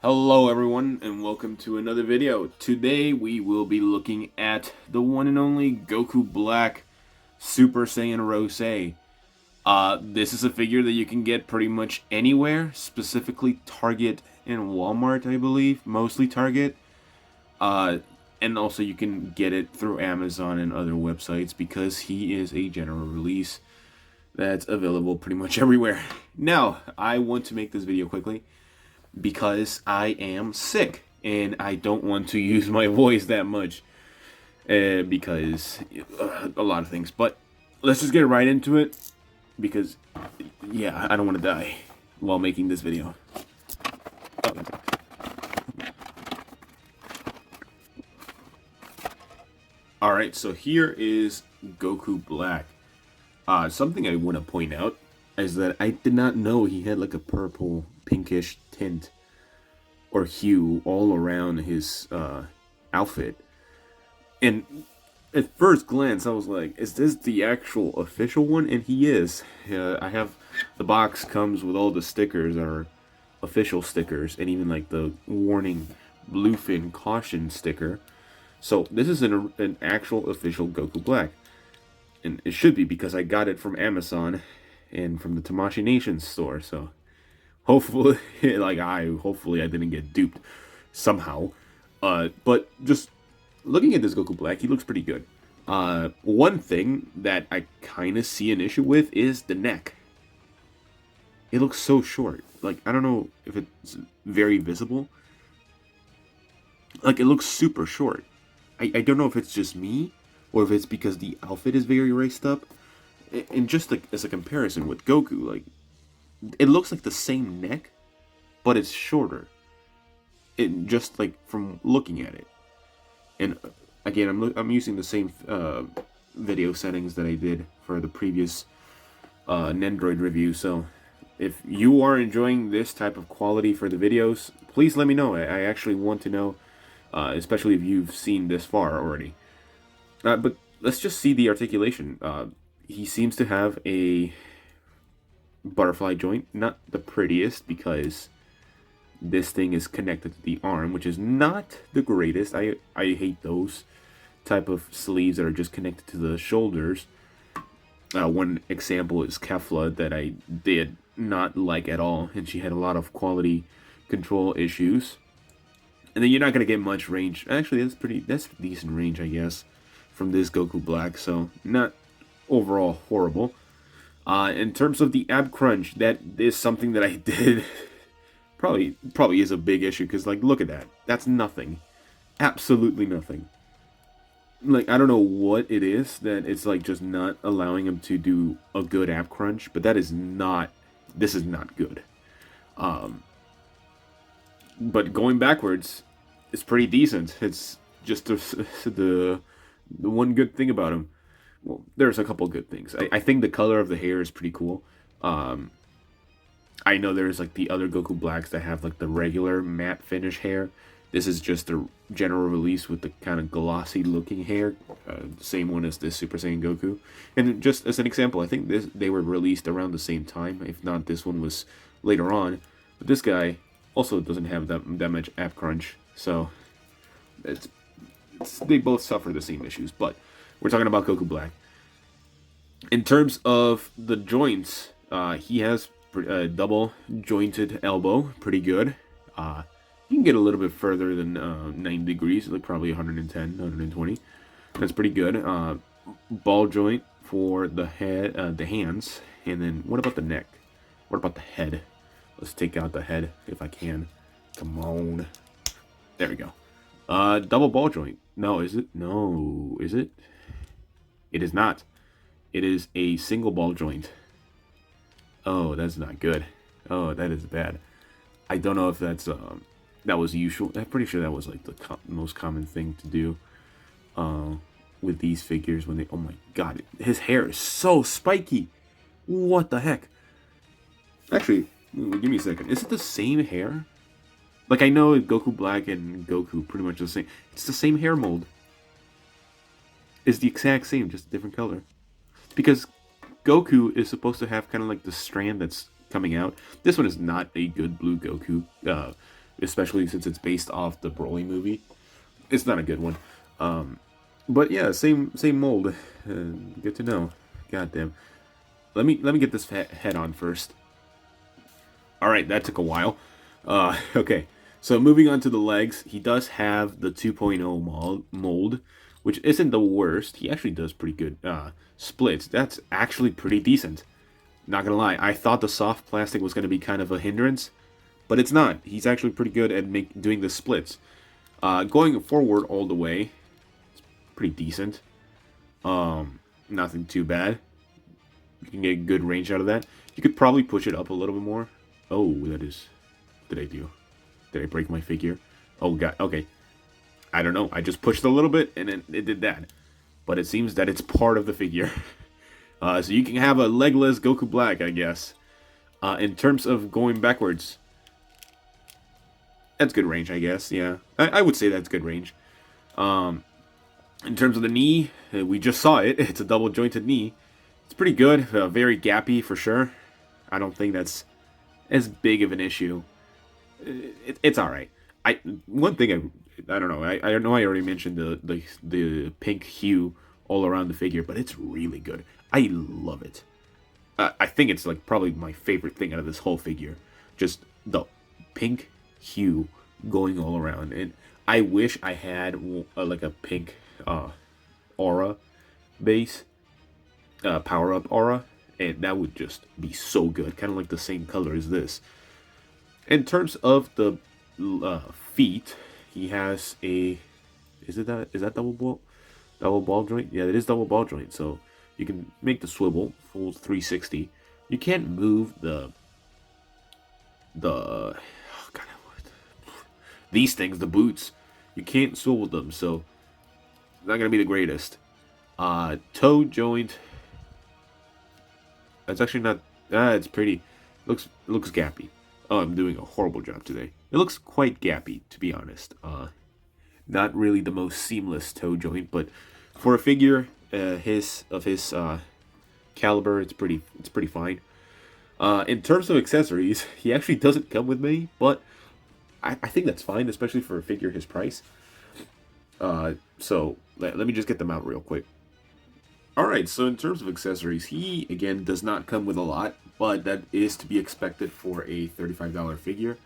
Hello everyone and welcome to another video. Today we will be looking at the one and only Goku Black Super Saiyan Rose. This is a figure that you can get pretty much anywhere, specifically Target and Walmart, I believe, mostly Target. And also you can get it through Amazon and other websites because he is a general release that's available pretty much everywhere. Now, I want to make this video quickly because I am sick and I don't want to use my voice that much because a lot of things. But let's just get right into it because, yeah, I don't want to die while making this video. Alright, so here is Goku Black. Something I want to point out is that I did not know he had like a purple pinkish tint or hue all around his outfit. And at first glance, I was like, is this the actual official one? And he is. I have, the box comes with all the stickers that are official stickers, and even like the warning bluefin caution sticker. So this is an actual official Goku Black. And it should be because I got it from Amazon and from the Tamashii Nation store, so hopefully, hopefully I didn't get duped somehow. But just looking at this Goku Black, he looks pretty good. One thing that I kind of see an issue with is the neck. It looks so short. Like, I don't know if it's very visible. Like, it looks super short. I don't know if it's just me or if it's because the outfit is very raced up. And just like as a comparison with Goku, like, it looks like the same neck, but it's shorter. It just like from looking at it. And again, I'm using the same video settings that I did for the previous Nendroid review. So if you are enjoying this type of quality for the videos, please let me know. I actually want to know, especially if you've seen this far already. But let's just see the articulation. He seems to have a butterfly joint. Not the prettiest because this thing is connected to the arm, which is not the greatest. I hate those type of sleeves that are just connected to the shoulders. One example is Kefla that I did not like at all, and she had a lot of quality control issues. And then you're not going to get much range. Actually, that's decent range, I guess, from this Goku Black, so not overall horrible. In terms of the ab crunch, that is something that I did. probably is a big issue because, like, look at that. That's nothing, absolutely nothing. Like, I don't know what it is that it's like just not allowing him to do a good ab crunch, but that is not. This is not good. But going backwards, it's pretty decent. It's just the one good thing about him. Well, there's a couple good things. I think the color of the hair is pretty cool. I know there's like the other Goku Blacks that have like the regular matte finish hair. This is just a general release with the kind of glossy looking hair. Same one as this Super Saiyan Goku. And just as an example, I think they were released around the same time. If not, this one was later on. But this guy also doesn't have that much ab crunch. So they both suffer the same issues. But we're talking about Goku Black. In terms of the joints, he has a double jointed elbow, pretty good. You can get a little bit further than 90 degrees, like probably 110, 120. That's pretty good. Ball joint for the head, the hands, and then what about the neck? What about the head? Let's take out the head if I can. Come on. There we go. Double ball joint. No, is it? No, is it? It is not. It is a single ball joint. Oh, that's not good. Oh, that is bad. I don't know if that's that was usual. I'm pretty sure that was like the most common thing to do with these figures when they. Oh my god, his hair is so spiky. What the heck? Actually, give me a second. Is it the same hair? Like, I know Goku Black and Goku pretty much the same. It's the same hair mold. It's the exact same, just a different color. Because Goku is supposed to have kind of like the strand that's coming out. This one is not a good blue Goku. especially since it's based off the Broly movie. It's not a good one. But yeah, same mold. Good to know. Goddamn. Let me get this head on first. All right, that took a while. Okay, so moving on to the legs, he does have the 2.0 mold, which isn't the worst. He actually does pretty good splits. That's actually pretty decent. Not gonna lie, I thought the soft plastic was gonna be kind of a hindrance, but it's not. He's actually pretty good at doing the splits. Going forward all the way, pretty decent. Nothing too bad. You can get a good range out of that. You could probably push it up a little bit more. Oh, that is... What did I do? Did I break my figure? Oh, God. Okay. I don't know. I just pushed a little bit, and then it did that. But it seems that it's part of the figure. So you can have a legless Goku Black, I guess. In terms of going backwards, that's good range, I guess. Yeah, I would say that's good range. In terms of the knee, we just saw it. It's a double jointed knee. It's pretty good. Very gappy for sure. I don't think that's as big of an issue. It's all right. One thing I don't know. I know I already mentioned the pink hue all around the figure, but it's really good. I love it. I think it's like probably my favorite thing out of this whole figure. Just the pink hue going all around, and I wish I had like a pink aura base, power up aura, and that would just be so good. Kind of like the same color as this. In terms of the feet, he has a is that double ball joint? Yeah, it is double ball joint. So you can make the swivel full 360. You can't move the these things, the boots. You can't swivel them, so it's not gonna be the greatest. Toe joint. That's actually not. It's pretty. Looks gappy. Oh, I'm doing a horrible job today. It looks quite gappy, to be honest. Not really the most seamless toe joint, but for a figure his caliber, it's pretty fine. In terms of accessories, he actually doesn't come with many, but I think that's fine, especially for a figure his price. So let me just get them out real quick. Alright, so in terms of accessories, he, again, does not come with a lot, but that is to be expected for a $35 figure.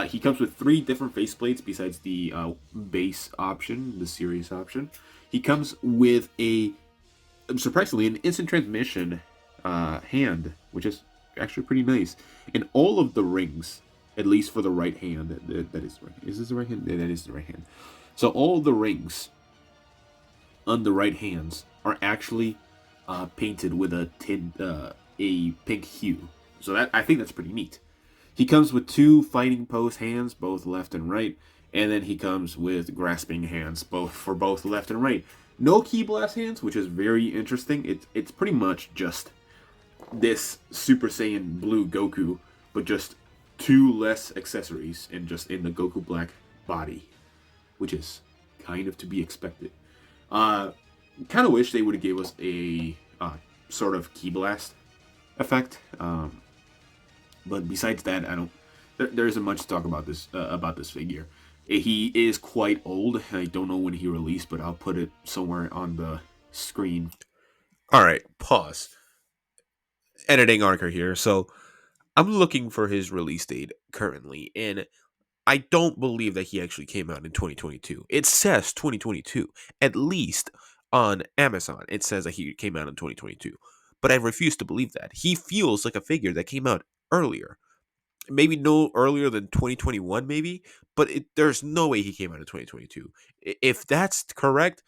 He comes with 3 different faceplates besides the base option, the series option. He comes with surprisingly, an instant transmission hand, which is actually pretty nice. And all of the rings, at least for the right hand, that is right. Is this the right hand? Yeah, that is the right hand. So all the rings on the right hands are actually painted with a pink hue. So that I think that's pretty neat. He comes with 2 fighting pose hands, both left and right, and then he comes with grasping hands, both left and right. No ki blast hands, which is very interesting. It's pretty much just this Super Saiyan Blue Goku, but just 2 less accessories and just in the Goku Black body, which is kind of to be expected. Kind of wish they would have gave us a sort of ki blast effect. But besides that, I don't. There isn't much to talk about this figure. He is quite old. I don't know when he released, but I'll put it somewhere on the screen. All right, pause. Editing Archer here. So I'm looking for his release date currently, and I don't believe that he actually came out in 2022. It says 2022, at least on Amazon. It says that he came out in 2022, but I refuse to believe that. He feels like a figure that came out earlier. Maybe no earlier than 2021, maybe, but there's no way he came out in 2022. If that's correct,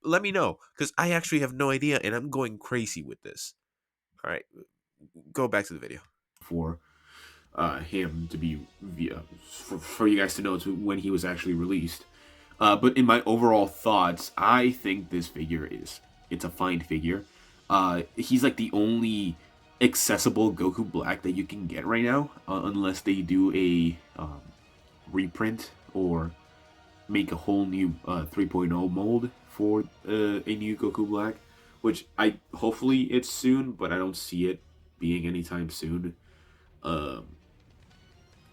let me know, because I actually have no idea, and I'm going crazy with this. All right, go back to the video. For him to be, for you guys to know when he was actually released. But in my overall thoughts, I think this figure it's a fine figure. He's like the only accessible Goku Black that you can get right now, unless they do a reprint or make a whole new 3.0 mold for a new Goku Black, which hopefully it's soon, but I don't see it being anytime soon.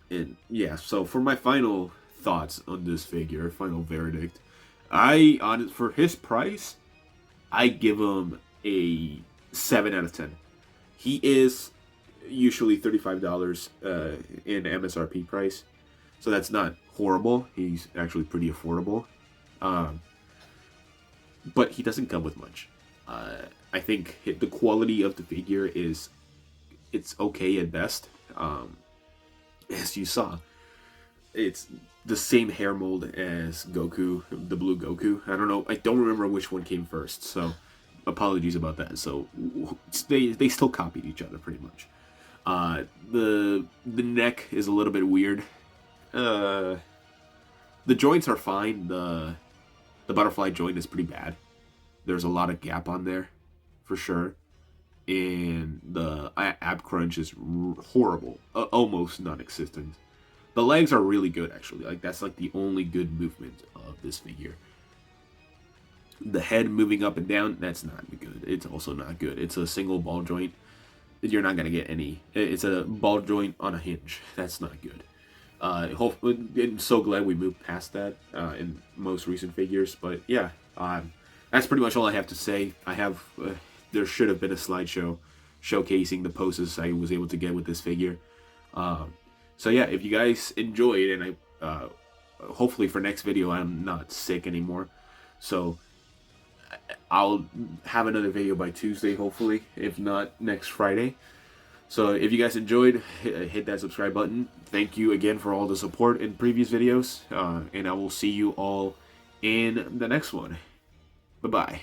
And yeah, so for my final thoughts on this figure, final verdict, for his price, I give him a 7 out of 10. He is usually $35 in MSRP price, so that's not horrible. He's actually pretty affordable, um, but he doesn't come with much. I think the quality of the figure is it's okay at best. As you saw, it's the same hair mold as Goku, the blue Goku. I don't know. I don't remember which one came first, so apologies about that. So they still copied each other pretty much. The neck is a little bit weird. The joints are fine. The butterfly joint is pretty bad. There's a lot of gap on there, for sure. And the ab crunch is horrible, almost non-existent. The legs are really good, actually. Like that's like the only good movement of this figure. The head moving up and down, that's not good. It's also not good. It's a single ball joint. You're not gonna get any. It's a ball joint on a hinge. That's not good. I'm so glad we moved past that in most recent figures. But yeah, that's pretty much all I have to say. There should have been a slideshow showcasing the poses I was able to get with this figure. So yeah, if you guys enjoyed, and hopefully for next video I'm not sick anymore, so I'll have another video by Tuesday, hopefully, if not next Friday. So if you guys enjoyed, hit that subscribe button. Thank you again for all the support in previous videos, and I will see you all in the next one. Bye-bye.